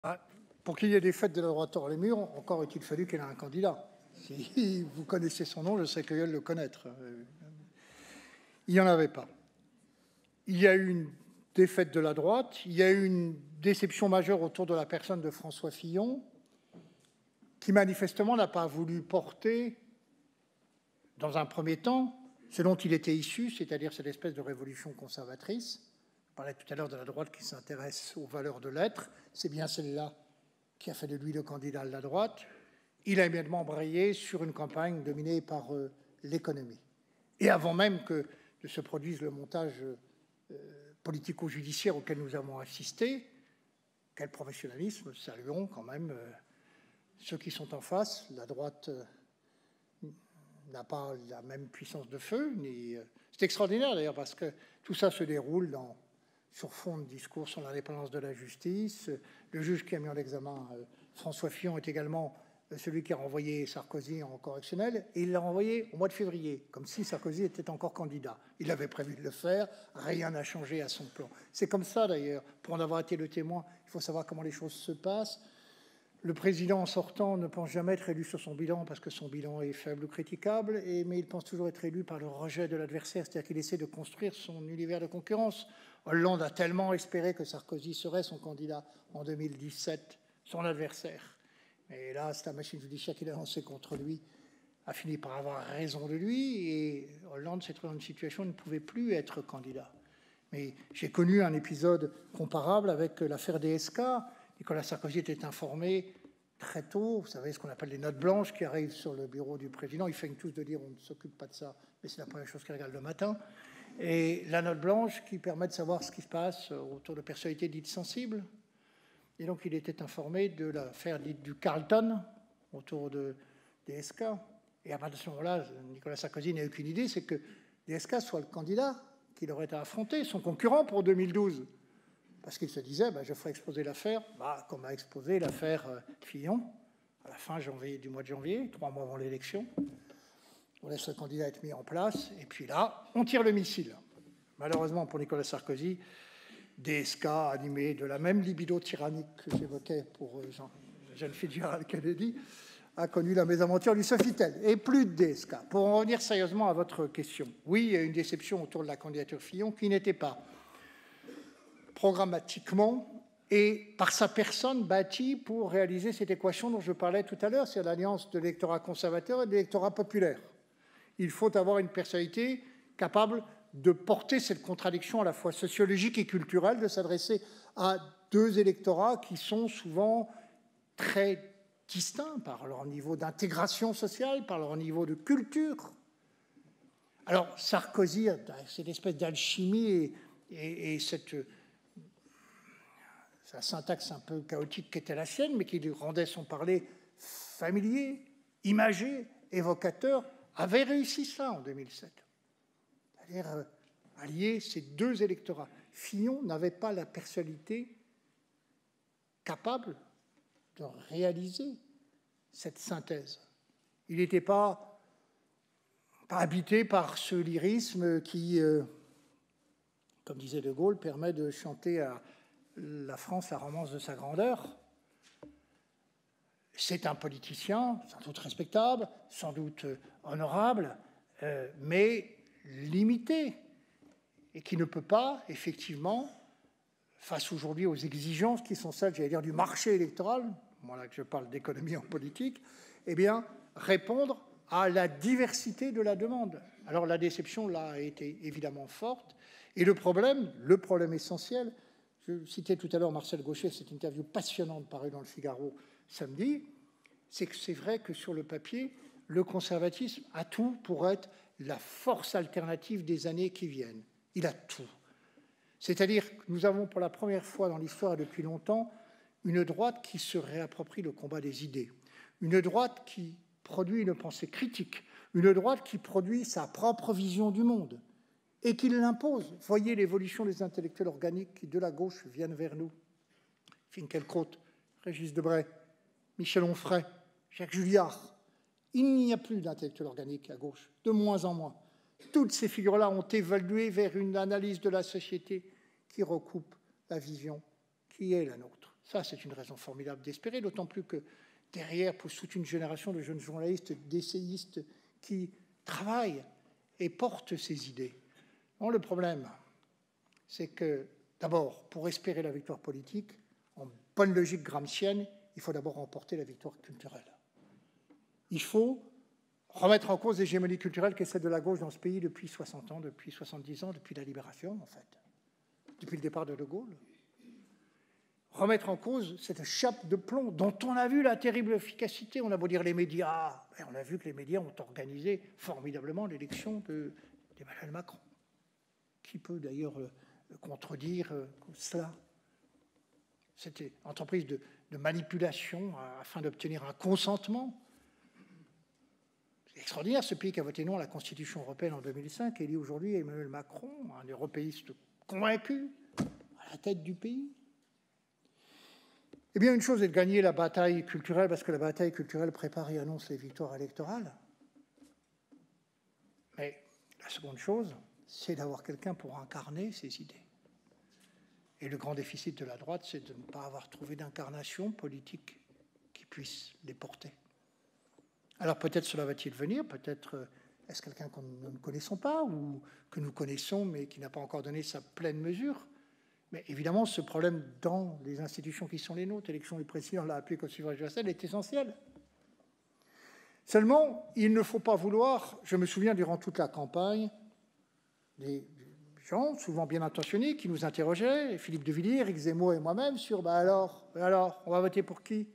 Ah, pour qu'il y ait des fêtes de la droite hors les murs, encore est-il fallu qu'elle ait un candidat. Si vous connaissez son nom, je serais curieux de le connaître. Il n'y en avait pas. Il y a eu une défaite de la droite, il y a eu une déception majeure autour de la personne de François Fillon, qui manifestement n'a pas voulu porter, dans un premier temps, ce dont il était issu, c'est-à-dire cette espèce de révolution conservatrice. Je parlais tout à l'heure de la droite qui s'intéresse aux valeurs de l'être, c'est bien celle-là qui a fait de lui le candidat de la droite. Il a immédiatement embrayé sur une campagne dominée par l'économie. Et avant même que de se produise le montage politico-judiciaire auquel nous avons assisté, quel professionnalisme, saluons quand même ceux qui sont en face. La droite n'a pas la même puissance de feu. C'est extraordinaire d'ailleurs parce que tout ça se déroule sur fond de discours sur l'indépendance de la justice. Le juge qui a mis en examen François Fillon est également celui qui a renvoyé Sarkozy en correctionnel, et il l'a renvoyé au mois de février, comme si Sarkozy était encore candidat. Il avait prévu de le faire, rien n'a changé à son plan. C'est comme ça d'ailleurs, pour en avoir été le témoin, il faut savoir comment les choses se passent. Le président en sortant ne pense jamais être élu sur son bilan parce que son bilan est faible ou critiquable, mais il pense toujours être élu par le rejet de l'adversaire, c'est-à-dire qu'il essaie de construire son univers de concurrence. Hollande a tellement espéré que Sarkozy serait son candidat en 2017, son adversaire. Et là, c'est la machine judiciaire qu'il a lancée contre lui a fini par avoir raison de lui, et Hollande s'est trouvé dans une situation où il ne pouvait plus être candidat. Mais j'ai connu un épisode comparable avec l'affaire DSK. Nicolas Sarkozy était informé très tôt, vous savez ce qu'on appelle les notes blanches qui arrivent sur le bureau du président. Ils feignent tous de dire on ne s'occupe pas de ça, mais c'est la première chose qu'ils regardent le matin. Et la note blanche qui permet de savoir ce qui se passe autour de personnalités dites sensibles. Et donc il était informé de l'affaire dite du Carlton autour de DSK. Et à partir de ce moment-là, Nicolas Sarkozy n'a aucune idée, c'est que DSK soit le candidat qu'il aurait à affronter, son concurrent pour 2012. Parce qu'il se disait, je ferai exposer l'affaire, comme a exposé l'affaire Fillon, à la fin du mois de janvier, 3 mois avant l'élection. On laisse le candidat être mis en place, et puis là, on tire le missile. Malheureusement pour Nicolas Sarkozy, DSK, animé de la même libido tyrannique que j'évoquais pour John Fitzgerald Kennedy, a connu la mésaventure du Sofitel. Et plus de DSK. Pour en revenir sérieusement à votre question, oui, il y a une déception autour de la candidature Fillon qui n'était pas programmatiquement et par sa personne bâtie pour réaliser cette équation dont je parlais tout à l'heure, c'est l'alliance de l'électorat conservateur et de l'électorat populaire. Il faut avoir une personnalité capable de porter cette contradiction à la fois sociologique et culturelle, de s'adresser à deux électorats qui sont souvent très distincts par leur niveau d'intégration sociale, par leur niveau de culture. Alors Sarkozy, cette espèce d'alchimie et sa syntaxe un peu chaotique qui était la sienne, mais qui lui rendait son parler familier, imagé, évocateur, avait réussi ça en 2007. C'est-à-dire allier ces deux électorats. Fillon n'avait pas la personnalité capable de réaliser cette synthèse. Il n'était pas habité par ce lyrisme qui, comme disait De Gaulle, permet de chanter à la France la romance de sa grandeur. C'est un politicien, sans doute respectable, sans doute honorable, mais limité, et qui ne peut pas, effectivement, face aujourd'hui aux exigences qui sont celles, j'allais dire, du marché électoral, moi là que je parle d'économie en politique, eh bien, répondre à la diversité de la demande. Alors la déception, là, a été évidemment forte, et le problème essentiel, je citais tout à l'heure Marcel Gauchet, cette interview passionnante parue dans le Figaro samedi, c'est que c'est vrai que sur le papier, le conservatisme a tout pour être la force alternative des années qui viennent. Il a tout. C'est-à-dire que nous avons pour la première fois dans l'histoire et depuis longtemps une droite qui se réapproprie le combat des idées, une droite qui produit une pensée critique, une droite qui produit sa propre vision du monde et qui l'impose. Voyez l'évolution des intellectuels organiques qui, de la gauche, viennent vers nous. Finkielkraut, Régis Debray, Michel Onfray, Jacques Julliard. Il n'y a plus d'intellectuels organiques à gauche, de moins en moins. Toutes ces figures-là ont évolué vers une analyse de la société qui recoupe la vision qui est la nôtre. Ça, c'est une raison formidable d'espérer, d'autant plus que derrière pousse toute une génération de jeunes journalistes, d'essayistes qui travaillent et portent ces idées. Bon, le problème, c'est que, d'abord, pour espérer la victoire politique, en bonne logique gramscienne, il faut d'abord remporter la victoire culturelle. Il faut remettre en cause l'hégémonie culturelle qui est celle de la gauche dans ce pays depuis 60 ans, depuis 70 ans, depuis la libération, en fait, depuis le départ de De Gaulle. Remettre en cause cette chape de plomb dont on a vu la terrible efficacité. On a beau dire les médias, mais on a vu que les médias ont organisé formidablement l'élection d'Emmanuel Macron. Qui peut d'ailleurs contredire cela? C'était une entreprise de manipulation afin d'obtenir un consentement. C'est extraordinaire, ce pays qui a voté non à la Constitution européenne en 2005 élit aujourd'hui Emmanuel Macron, un européiste convaincu, à la tête du pays. Eh bien, une chose est de gagner la bataille culturelle, parce que la bataille culturelle prépare et annonce les victoires électorales. Mais la seconde chose, c'est d'avoir quelqu'un pour incarner ces idées. Et le grand déficit de la droite, c'est de ne pas avoir trouvé d'incarnation politique qui puisse les porter. Alors peut-être cela va-t-il venir, peut-être est-ce quelqu'un que nous ne connaissons pas, ou que nous connaissons, mais qui n'a pas encore donné sa pleine mesure. Mais évidemment, ce problème dans les institutions qui sont les nôtres, l'élection du président, l'a appelé qu'au suffrage universel, est essentiel. Seulement, il ne faut pas vouloir, je me souviens durant toute la campagne, des gens, souvent bien intentionnés, qui nous interrogeaient, Philippe de Villiers, Éric Zemmour et moi-même, sur alors, on va voter pour qui?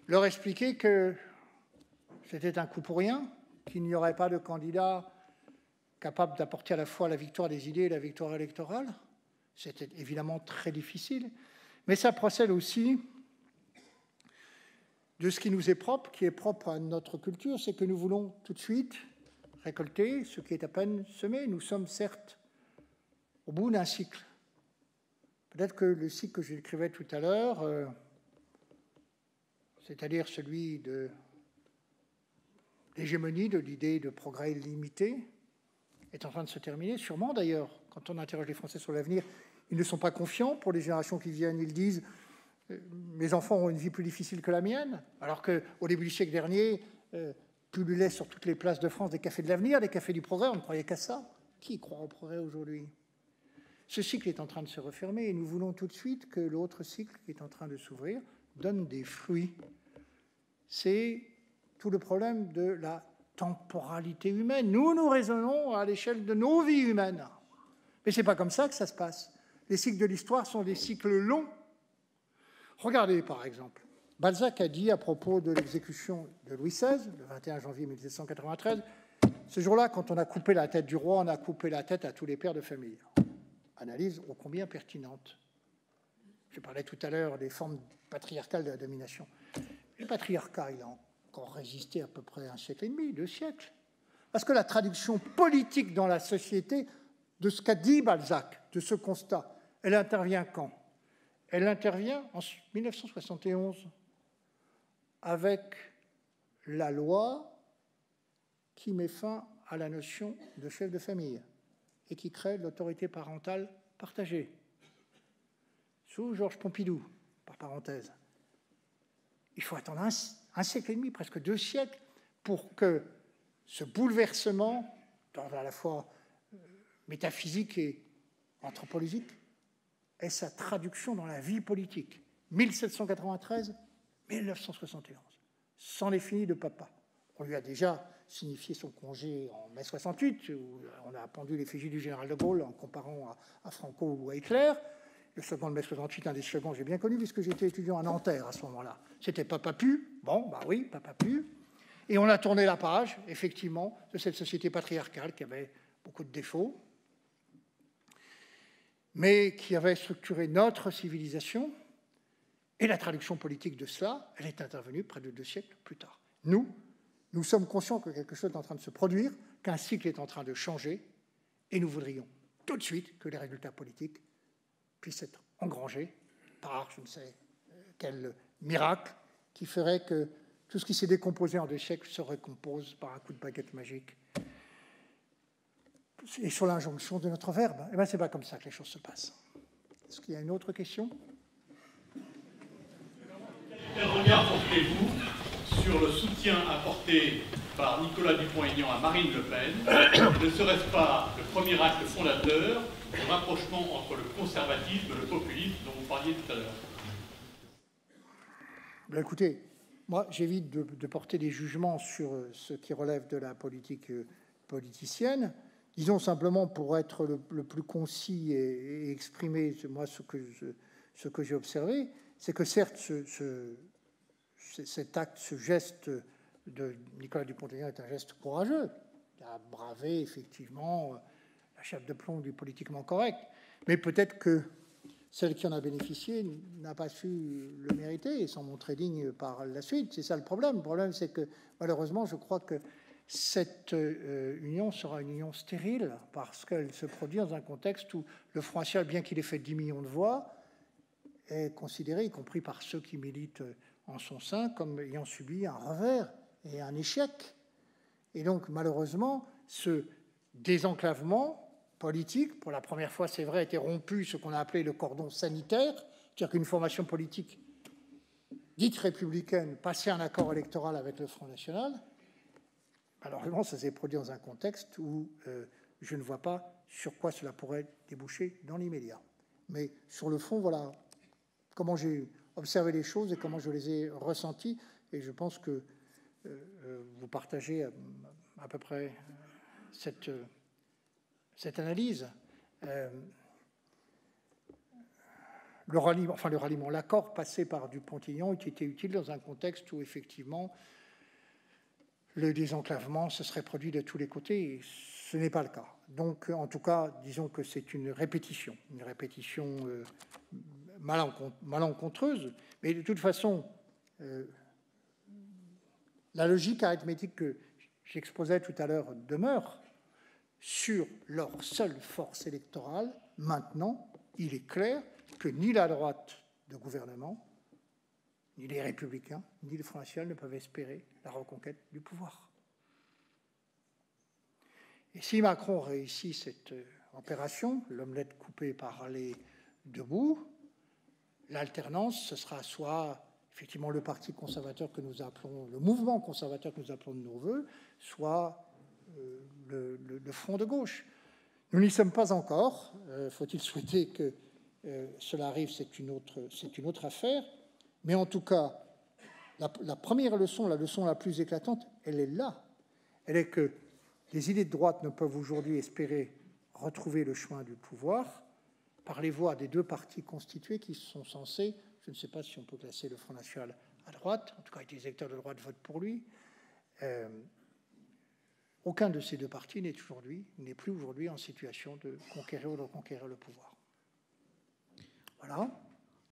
Leur expliquer que c'était un coup pour rien, qu'il n'y aurait pas de candidat capable d'apporter à la fois la victoire des idées et la victoire électorale. C'était évidemment très difficile, mais ça procède aussi de ce qui nous est propre, qui est propre à notre culture, c'est que nous voulons tout de suite récolter ce qui est à peine semé. Nous sommes certes au bout d'un cycle. Peut-être que le cycle que je décrivais tout à l'heure, c'est-à-dire celui de l'hégémonie de l'idée de progrès illimité, est en train de se terminer, sûrement d'ailleurs. Quand on interroge les Français sur l'avenir, ils ne sont pas confiants pour les générations qui viennent. Ils disent « mes enfants ont une vie plus difficile que la mienne », alors qu'au début du siècle dernier, pullulaient sur toutes les places de France des cafés de l'avenir, des cafés du progrès, on ne croyait qu'à ça. Qui croit au progrès aujourd'hui? Ce cycle est en train de se refermer et nous voulons tout de suite que l'autre cycle qui est en train de s'ouvrir donne des fruits. C'est tout le problème de la temporalité humaine. Nous raisonnons à l'échelle de nos vies humaines. Mais ce n'est pas comme ça que ça se passe. Les cycles de l'histoire sont des cycles longs. Regardez, par exemple, Balzac a dit à propos de l'exécution de Louis XVI, le 21 janvier 1793, « Ce jour-là, quand on a coupé la tête du roi, on a coupé la tête à tous les pères de famille. » Analyse ô combien pertinente. Je parlais tout à l'heure des formes patriarcales de la domination. Le patriarcat, il a encore résisté à peu près un siècle et demi, 2 siècles. Parce que la traduction politique dans la société de ce qu'a dit Balzac, de ce constat, elle intervient quand? Elle intervient en 1971 avec la loi qui met fin à la notion de chef de famille et qui crée l'autorité parentale partagée, sous Georges Pompidou, par parenthèse. Il faut attendre un siècle et demi, presque 2 siècles, pour que ce bouleversement, à la fois métaphysique et anthropologique, ait sa traduction dans la vie politique. 1793, 1971. C'en est fini de papa. On lui a déjà signifié son congé en mai 68, où on a pendu l'effigie du général de Gaulle en comparant à Franco ou à Hitler. Le slogan de mai 68, un des slogans que j'ai bien connu, puisque j'étais étudiant à Nanterre à ce moment-là. C'était Papa pu. Bon, bah oui, Papa pu. Et on a tourné la page, effectivement, de cette société patriarcale qui avait beaucoup de défauts, mais qui avait structuré notre civilisation. Et la traduction politique de cela, elle est intervenue près de 2 siècles plus tard. Nous sommes conscients que quelque chose est en train de se produire, qu'un cycle est en train de changer, et nous voudrions tout de suite que les résultats politiques puissent être engrangés par je ne sais quel miracle qui ferait que tout ce qui s'est décomposé en 2 siècles se recompose par un coup de baguette magique. Et sur l'injonction de notre verbe, eh bien, ce n'est pas comme ça que les choses se passent. Est-ce qu'il y a une autre question ? Qu'apportez-vous sur le soutien apporté par Nicolas Dupont-Aignan à Marine Le Pen? Ne serait-ce pas le premier acte fondateur du rapprochement entre le conservatisme et le populisme dont vous parliez tout à l'heure? Ben écoutez, moi j'évite de porter des jugements sur ce qui relève de la politique politicienne. Disons simplement, pour être le plus concis et exprimer moi ce que j'ai observé, c'est que certes cet acte, ce geste de Nicolas Dupont-Aignan est un geste courageux. Il a bravé effectivement la chape de plomb du politiquement correct. Mais peut-être que celle qui en a bénéficié n'a pas su le mériter et s'en montrer digne par la suite. C'est ça le problème. Le problème, c'est que malheureusement, je crois que cette union sera une union stérile parce qu'elle se produit dans un contexte où le Front national, bien qu'il ait fait 10 millions de voix, est considéré, y compris par ceux qui militent en son sein, comme ayant subi un revers et un échec. Et donc, malheureusement, ce désenclavement politique, pour la première fois, c'est vrai, a été rompu, ce qu'on a appelé le cordon sanitaire, c'est-à-dire qu'une formation politique dite républicaine passait un accord électoral avec le Front national. Malheureusement, ça s'est produit dans un contexte où je ne vois pas sur quoi cela pourrait déboucher dans l'immédiat. Mais sur le fond, voilà comment j'ai observé les choses et comment je les ai ressenties. Et je pense que vous partagez à peu près cette analyse. Le ralliement, l'accord passé par Dupont-Aignan était utile dans un contexte où effectivement le désenclavement se serait produit de tous les côtés, et ce n'est pas le cas. Donc, en tout cas, disons que c'est une répétition malencontreuse, mais de toute façon, la logique arithmétique que j'exposais tout à l'heure demeure. Sur leur seule force électorale, maintenant, il est clair que ni la droite de gouvernement, ni les Républicains, ni le Front national ne peuvent espérer la reconquête du pouvoir. Et si Macron réussit cette opération, l'omelette coupée par les deux bouts, l'alternance, ce sera soit effectivement le parti conservateur que nous appelons, le mouvement conservateur que nous appelons de nos voeux, soit le front de gauche. Nous n'y sommes pas encore. Faut-il souhaiter que cela arrive, c'est une autre affaire. Mais en tout cas, la première leçon, la leçon la plus éclatante, elle est là. Elle est que les idées de droite ne peuvent aujourd'hui espérer retrouver le chemin du pouvoir par les voies des deux partis constitués qui sont censés, je ne sais pas si on peut classer le Front national à droite, en tout cas les électeurs de droite votent pour lui. Aucun de ces deux partis n'est plus aujourd'hui en situation de conquérir ou de reconquérir le pouvoir. Voilà.